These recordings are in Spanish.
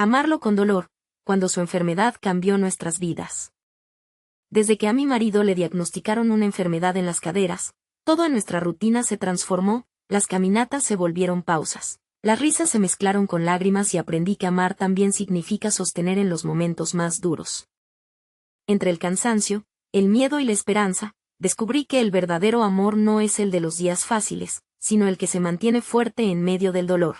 Amarlo con dolor, cuando su enfermedad cambió nuestras vidas. Desde que a mi marido le diagnosticaron una enfermedad en las caderas, todo en nuestra rutina se transformó, las caminatas se volvieron pausas. Las risas se mezclaron con lágrimas y aprendí que amar también significa sostener en los momentos más duros. Entre el cansancio, el miedo y la esperanza, descubrí que el verdadero amor no es el de los días fáciles, sino el que se mantiene fuerte en medio del dolor.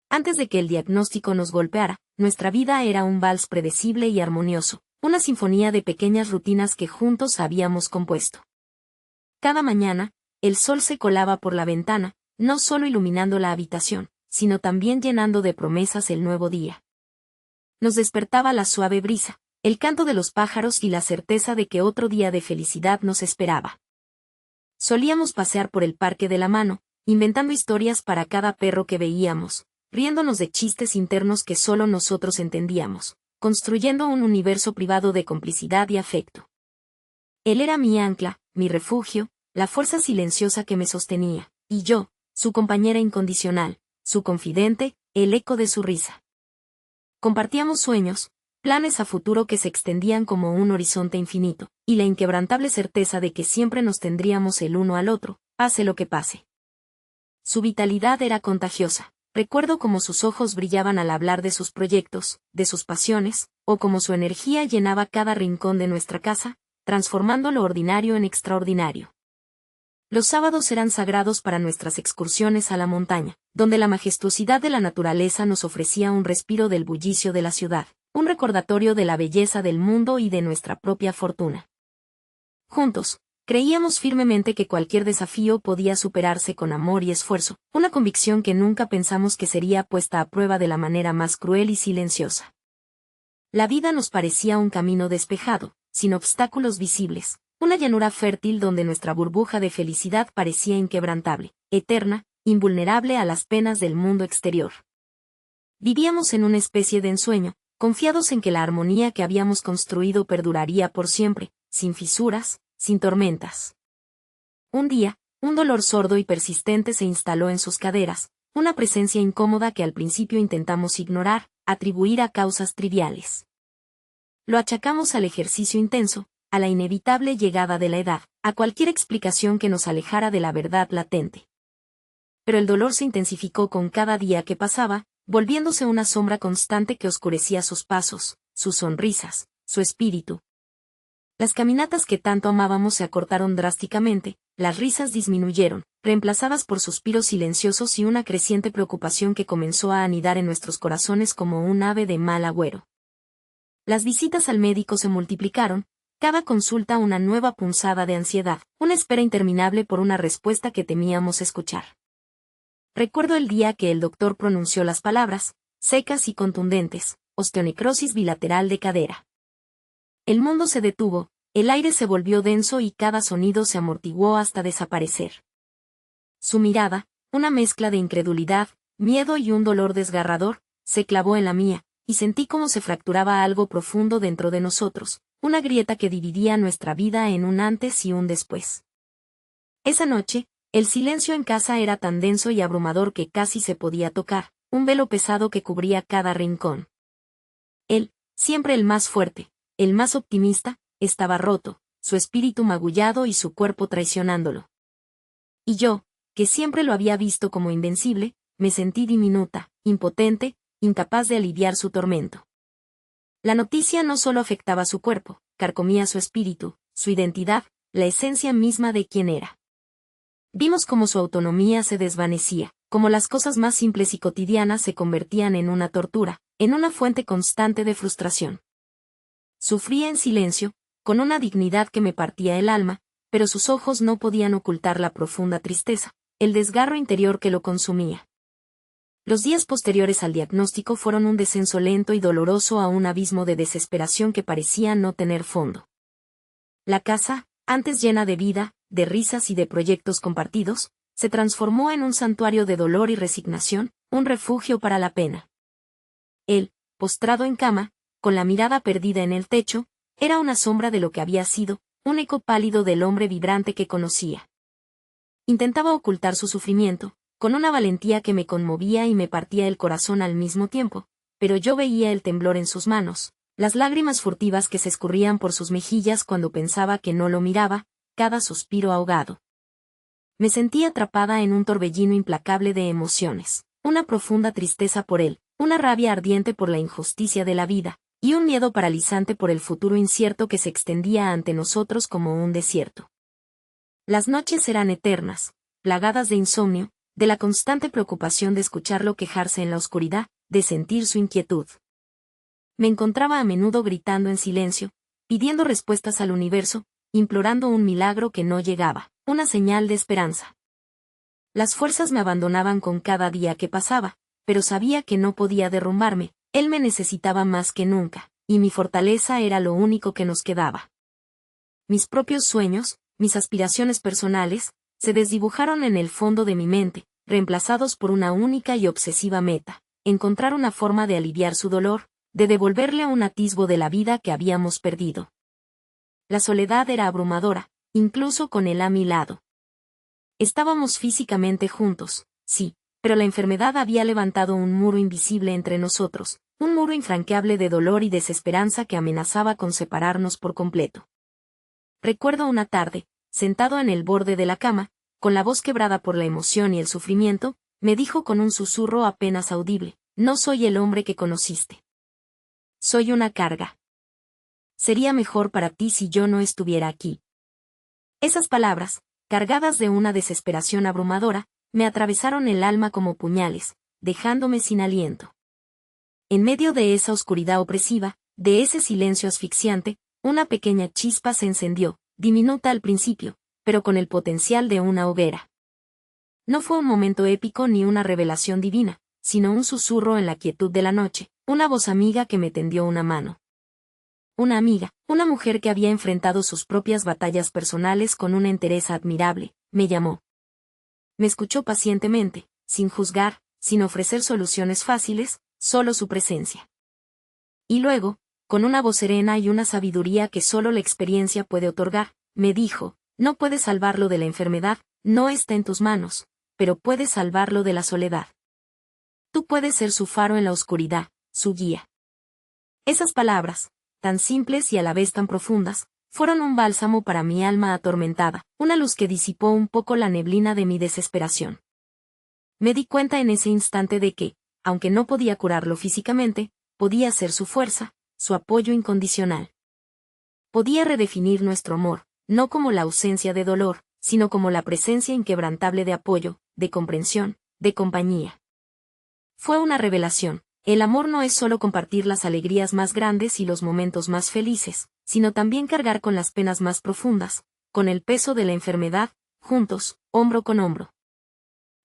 Antes de que el diagnóstico nos golpeara, nuestra vida era un vals predecible y armonioso, una sinfonía de pequeñas rutinas que juntos habíamos compuesto. Cada mañana, el sol se colaba por la ventana, no solo iluminando la habitación, sino también llenando de promesas el nuevo día. Nos despertaba la suave brisa, el canto de los pájaros y la certeza de que otro día de felicidad nos esperaba. Solíamos pasear por el parque de la mano, inventando historias para cada perro que veíamos, riéndonos de chistes internos que solo nosotros entendíamos, construyendo un universo privado de complicidad y afecto. Él era mi ancla, mi refugio, la fuerza silenciosa que me sostenía, y yo, su compañera incondicional, su confidente, el eco de su risa. Compartíamos sueños, planes a futuro que se extendían como un horizonte infinito, y la inquebrantable certeza de que siempre nos tendríamos el uno al otro, pase lo que pase. Su vitalidad era contagiosa. Recuerdo cómo sus ojos brillaban al hablar de sus proyectos, de sus pasiones, o cómo su energía llenaba cada rincón de nuestra casa, transformando lo ordinario en extraordinario. Los sábados eran sagrados para nuestras excursiones a la montaña, donde la majestuosidad de la naturaleza nos ofrecía un respiro del bullicio de la ciudad, un recordatorio de la belleza del mundo y de nuestra propia fortuna. Juntos, creíamos firmemente que cualquier desafío podía superarse con amor y esfuerzo, una convicción que nunca pensamos que sería puesta a prueba de la manera más cruel y silenciosa. La vida nos parecía un camino despejado, sin obstáculos visibles, una llanura fértil donde nuestra burbuja de felicidad parecía inquebrantable, eterna, invulnerable a las penas del mundo exterior. Vivíamos en una especie de ensueño, confiados en que la armonía que habíamos construido perduraría por siempre, sin fisuras, sin tormentas. Un día, un dolor sordo y persistente se instaló en sus caderas, una presencia incómoda que al principio intentamos ignorar, atribuir a causas triviales. Lo achacamos al ejercicio intenso, a la inevitable llegada de la edad, a cualquier explicación que nos alejara de la verdad latente. Pero el dolor se intensificó con cada día que pasaba, volviéndose una sombra constante que oscurecía sus pasos, sus sonrisas, su espíritu. Las caminatas que tanto amábamos se acortaron drásticamente, las risas disminuyeron, reemplazadas por suspiros silenciosos y una creciente preocupación que comenzó a anidar en nuestros corazones como un ave de mal agüero. Las visitas al médico se multiplicaron, cada consulta una nueva punzada de ansiedad, una espera interminable por una respuesta que temíamos escuchar. Recuerdo el día que el doctor pronunció las palabras, secas y contundentes, osteonecrosis bilateral de cadera. El mundo se detuvo, el aire se volvió denso y cada sonido se amortiguó hasta desaparecer. Su mirada, una mezcla de incredulidad, miedo y un dolor desgarrador, se clavó en la mía, y sentí como se fracturaba algo profundo dentro de nosotros, una grieta que dividía nuestra vida en un antes y un después. Esa noche, el silencio en casa era tan denso y abrumador que casi se podía tocar, un velo pesado que cubría cada rincón. Él, siempre el más fuerte, el más optimista, estaba roto, su espíritu magullado y su cuerpo traicionándolo. Y yo, que siempre lo había visto como invencible, me sentí diminuta, impotente, incapaz de aliviar su tormento. La noticia no solo afectaba su cuerpo, carcomía su espíritu, su identidad, la esencia misma de quien era. Vimos cómo su autonomía se desvanecía, cómo las cosas más simples y cotidianas se convertían en una tortura, en una fuente constante de frustración. Sufría en silencio, con una dignidad que me partía el alma, pero sus ojos no podían ocultar la profunda tristeza, el desgarro interior que lo consumía. Los días posteriores al diagnóstico fueron un descenso lento y doloroso a un abismo de desesperación que parecía no tener fondo. La casa, antes llena de vida, de risas y de proyectos compartidos, se transformó en un santuario de dolor y resignación, un refugio para la pena. Él, postrado en cama, con la mirada perdida en el techo, era una sombra de lo que había sido, un eco pálido del hombre vibrante que conocía. Intentaba ocultar su sufrimiento, con una valentía que me conmovía y me partía el corazón al mismo tiempo, pero yo veía el temblor en sus manos, las lágrimas furtivas que se escurrían por sus mejillas cuando pensaba que no lo miraba, cada suspiro ahogado. Me sentí atrapada en un torbellino implacable de emociones, una profunda tristeza por él, una rabia ardiente por la injusticia de la vida, y un miedo paralizante por el futuro incierto que se extendía ante nosotros como un desierto. Las noches eran eternas, plagadas de insomnio, de la constante preocupación de escucharlo quejarse en la oscuridad, de sentir su inquietud. Me encontraba a menudo gritando en silencio, pidiendo respuestas al universo, implorando un milagro que no llegaba, una señal de esperanza. Las fuerzas me abandonaban con cada día que pasaba, pero sabía que no podía derrumbarme, él me necesitaba más que nunca, y mi fortaleza era lo único que nos quedaba. Mis propios sueños, mis aspiraciones personales, se desdibujaron en el fondo de mi mente, reemplazados por una única y obsesiva meta, encontrar una forma de aliviar su dolor, de devolverle un atisbo de la vida que habíamos perdido. La soledad era abrumadora, incluso con él a mi lado. Estábamos físicamente juntos, sí, pero la enfermedad había levantado un muro invisible entre nosotros, un muro infranqueable de dolor y desesperanza que amenazaba con separarnos por completo. Recuerdo una tarde, sentado en el borde de la cama, con la voz quebrada por la emoción y el sufrimiento, me dijo con un susurro apenas audible: no soy el hombre que conociste. Soy una carga. Sería mejor para ti si yo no estuviera aquí. Esas palabras, cargadas de una desesperación abrumadora, me atravesaron el alma como puñales, dejándome sin aliento. En medio de esa oscuridad opresiva, de ese silencio asfixiante, una pequeña chispa se encendió, diminuta al principio, pero con el potencial de una hoguera. No fue un momento épico ni una revelación divina, sino un susurro en la quietud de la noche, una voz amiga que me tendió una mano. Una amiga, una mujer que había enfrentado sus propias batallas personales con una entereza admirable, me llamó. Me escuchó pacientemente, sin juzgar, sin ofrecer soluciones fáciles, solo su presencia. Y luego, con una voz serena y una sabiduría que solo la experiencia puede otorgar, me dijo: no puedes salvarlo de la enfermedad, no está en tus manos, pero puedes salvarlo de la soledad. Tú puedes ser su faro en la oscuridad, su guía. Esas palabras, tan simples y a la vez tan profundas, fueron un bálsamo para mi alma atormentada, una luz que disipó un poco la neblina de mi desesperación. Me di cuenta en ese instante de que, aunque no podía curarlo físicamente, podía ser su fuerza, su apoyo incondicional. Podía redefinir nuestro amor, no como la ausencia de dolor, sino como la presencia inquebrantable de apoyo, de comprensión, de compañía. Fue una revelación. El amor no es solo compartir las alegrías más grandes y los momentos más felices, sino también cargar con las penas más profundas, con el peso de la enfermedad, juntos, hombro con hombro.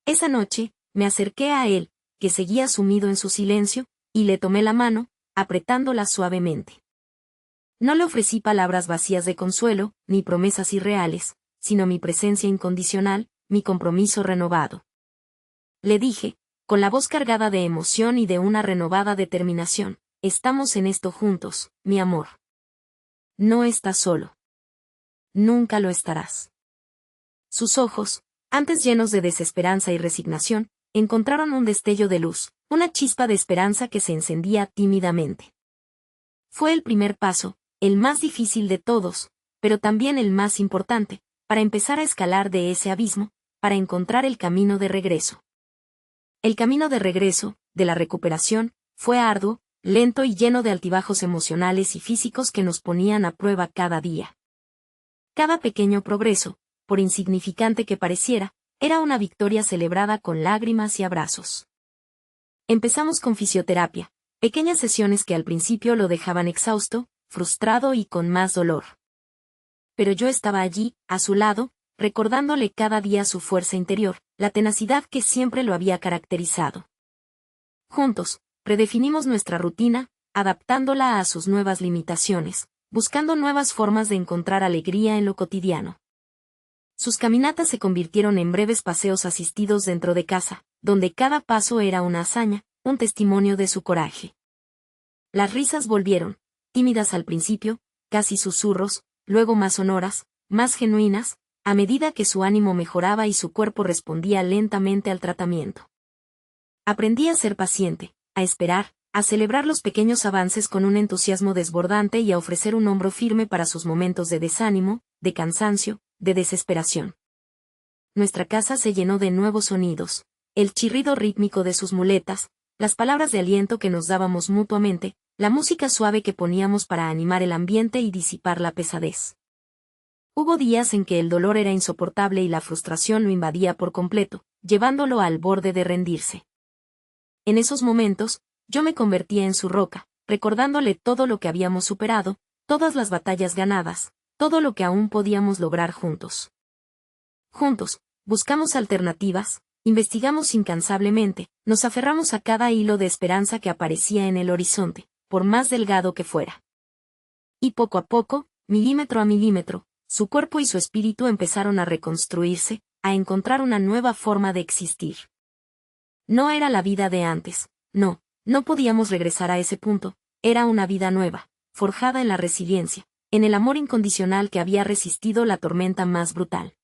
Esa noche, me acerqué a él, que seguía sumido en su silencio, y le tomé la mano, apretándola suavemente. No le ofrecí palabras vacías de consuelo, ni promesas irreales, sino mi presencia incondicional, mi compromiso renovado. Le dije, con la voz cargada de emoción y de una renovada determinación: estamos en esto juntos, mi amor. No estás solo. Nunca lo estarás. Sus ojos, antes llenos de desesperanza y resignación, encontraron un destello de luz, una chispa de esperanza que se encendía tímidamente. Fue el primer paso, el más difícil de todos, pero también el más importante, para empezar a escalar de ese abismo, para encontrar el camino de regreso. El camino de regreso, de la recuperación, fue arduo, lento y lleno de altibajos emocionales y físicos que nos ponían a prueba cada día. Cada pequeño progreso, por insignificante que pareciera, era una victoria celebrada con lágrimas y abrazos. Empezamos con fisioterapia, pequeñas sesiones que al principio lo dejaban exhausto, frustrado y con más dolor. Pero yo estaba allí, a su lado, recordándole cada día su fuerza interior, la tenacidad que siempre lo había caracterizado. Juntos, redefinimos nuestra rutina, adaptándola a sus nuevas limitaciones, buscando nuevas formas de encontrar alegría en lo cotidiano. Sus caminatas se convirtieron en breves paseos asistidos dentro de casa, donde cada paso era una hazaña, un testimonio de su coraje. Las risas volvieron, tímidas al principio, casi susurros, luego más sonoras, más genuinas, a medida que su ánimo mejoraba y su cuerpo respondía lentamente al tratamiento. Aprendí a ser paciente, a esperar, a celebrar los pequeños avances con un entusiasmo desbordante y a ofrecer un hombro firme para sus momentos de desánimo, de cansancio, de desesperación. Nuestra casa se llenó de nuevos sonidos, el chirrido rítmico de sus muletas, las palabras de aliento que nos dábamos mutuamente, la música suave que poníamos para animar el ambiente y disipar la pesadez. Hubo días en que el dolor era insoportable y la frustración lo invadía por completo, llevándolo al borde de rendirse. En esos momentos, yo me convertía en su roca, recordándole todo lo que habíamos superado, todas las batallas ganadas, todo lo que aún podíamos lograr juntos. Juntos, buscamos alternativas, investigamos incansablemente, nos aferramos a cada hilo de esperanza que aparecía en el horizonte, por más delgado que fuera. Y poco a poco, milímetro a milímetro, su cuerpo y su espíritu empezaron a reconstruirse, a encontrar una nueva forma de existir. No era la vida de antes, no podíamos regresar a ese punto, era una vida nueva, forjada en la resiliencia, en el amor incondicional que había resistido la tormenta más brutal.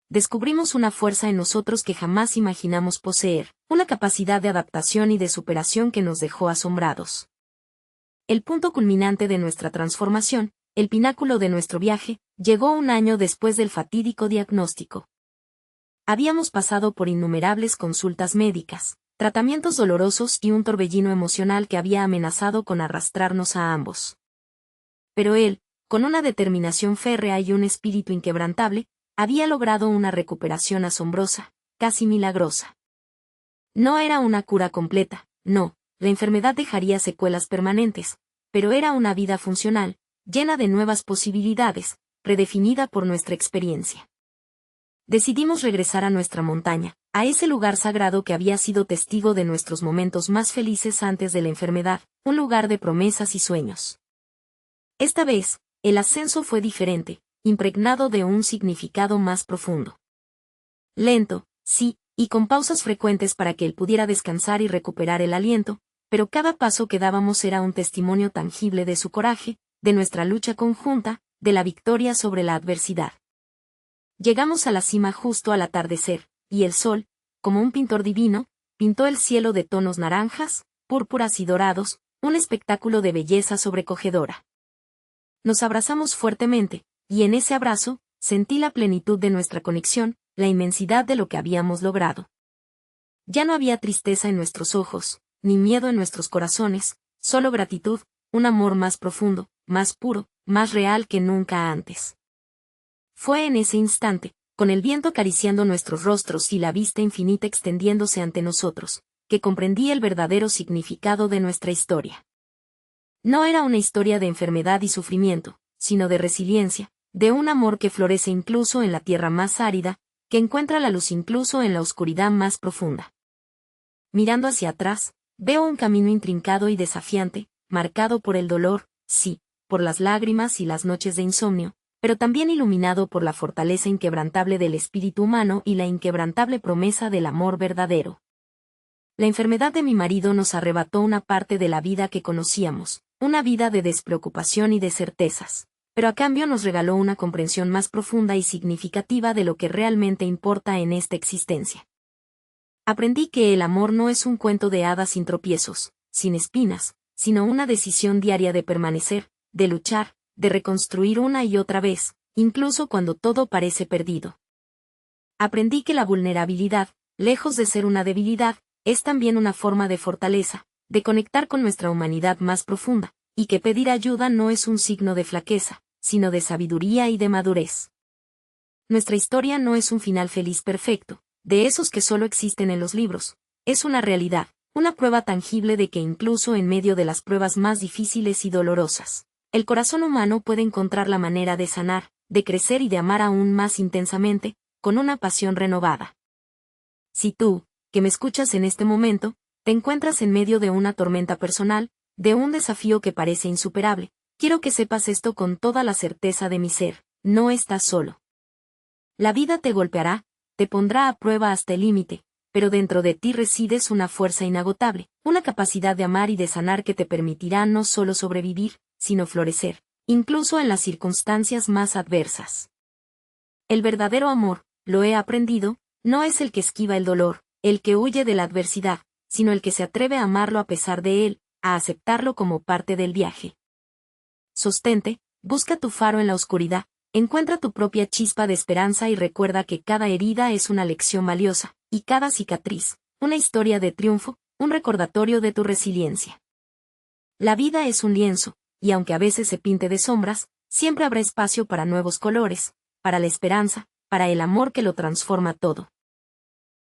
Descubrimos una fuerza en nosotros que jamás imaginamos poseer, una capacidad de adaptación y de superación que nos dejó asombrados. El punto culminante de nuestra transformación, el pináculo de nuestro viaje, llegó un año después del fatídico diagnóstico. Habíamos pasado por innumerables consultas médicas, tratamientos dolorosos y un torbellino emocional que había amenazado con arrastrarnos a ambos. Pero él, con una determinación férrea y un espíritu inquebrantable, había logrado una recuperación asombrosa, casi milagrosa. No era una cura completa, no, la enfermedad dejaría secuelas permanentes, pero era una vida funcional, llena de nuevas posibilidades, redefinida por nuestra experiencia. Decidimos regresar a nuestra montaña, a ese lugar sagrado que había sido testigo de nuestros momentos más felices antes de la enfermedad, un lugar de promesas y sueños. Esta vez, el ascenso fue diferente, impregnado de un significado más profundo. Lento, sí, y con pausas frecuentes para que él pudiera descansar y recuperar el aliento, pero cada paso que dábamos era un testimonio tangible de su coraje, de nuestra lucha conjunta, de la victoria sobre la adversidad. Llegamos a la cima justo al atardecer, y el sol, como un pintor divino, pintó el cielo de tonos naranjas, púrpuras y dorados, un espectáculo de belleza sobrecogedora. Nos abrazamos fuertemente, y en ese abrazo, sentí la plenitud de nuestra conexión, la inmensidad de lo que habíamos logrado. Ya no había tristeza en nuestros ojos, ni miedo en nuestros corazones, solo gratitud, un amor más profundo, más puro, más real que nunca antes. Fue en ese instante, con el viento acariciando nuestros rostros y la vista infinita extendiéndose ante nosotros, que comprendí el verdadero significado de nuestra historia. No era una historia de enfermedad y sufrimiento, sino de resiliencia, de un amor que florece incluso en la tierra más árida, que encuentra la luz incluso en la oscuridad más profunda. Mirando hacia atrás, veo un camino intrincado y desafiante, marcado por el dolor, sí, por las lágrimas y las noches de insomnio, pero también iluminado por la fortaleza inquebrantable del espíritu humano y la inquebrantable promesa del amor verdadero. La enfermedad de mi marido nos arrebató una parte de la vida que conocíamos, una vida de despreocupación y de certezas, pero a cambio nos regaló una comprensión más profunda y significativa de lo que realmente importa en esta existencia. Aprendí que el amor no es un cuento de hadas sin tropiezos, sin espinas, sino una decisión diaria de permanecer, de luchar, de reconstruir una y otra vez, incluso cuando todo parece perdido. Aprendí que la vulnerabilidad, lejos de ser una debilidad, es también una forma de fortaleza, de conectar con nuestra humanidad más profunda, y que pedir ayuda no es un signo de flaqueza, sino de sabiduría y de madurez. Nuestra historia no es un final feliz perfecto, de esos que solo existen en los libros, es una realidad, una prueba tangible de que incluso en medio de las pruebas más difíciles y dolorosas, el corazón humano puede encontrar la manera de sanar, de crecer y de amar aún más intensamente, con una pasión renovada. Si tú, que me escuchas en este momento, te encuentras en medio de una tormenta personal, de un desafío que parece insuperable, quiero que sepas esto con toda la certeza de mi ser, no estás solo. La vida te golpeará, te pondrá a prueba hasta el límite, pero dentro de ti resides una fuerza inagotable, una capacidad de amar y de sanar que te permitirá no solo sobrevivir, sino florecer, incluso en las circunstancias más adversas. El verdadero amor, lo he aprendido, no es el que esquiva el dolor, el que huye de la adversidad, sino el que se atreve a amarlo a pesar de él, a aceptarlo como parte del viaje. Sostente, busca tu faro en la oscuridad, encuentra tu propia chispa de esperanza y recuerda que cada herida es una lección valiosa, y cada cicatriz, una historia de triunfo, un recordatorio de tu resiliencia. La vida es un lienzo, y aunque a veces se pinte de sombras, siempre habrá espacio para nuevos colores, para la esperanza, para el amor que lo transforma todo.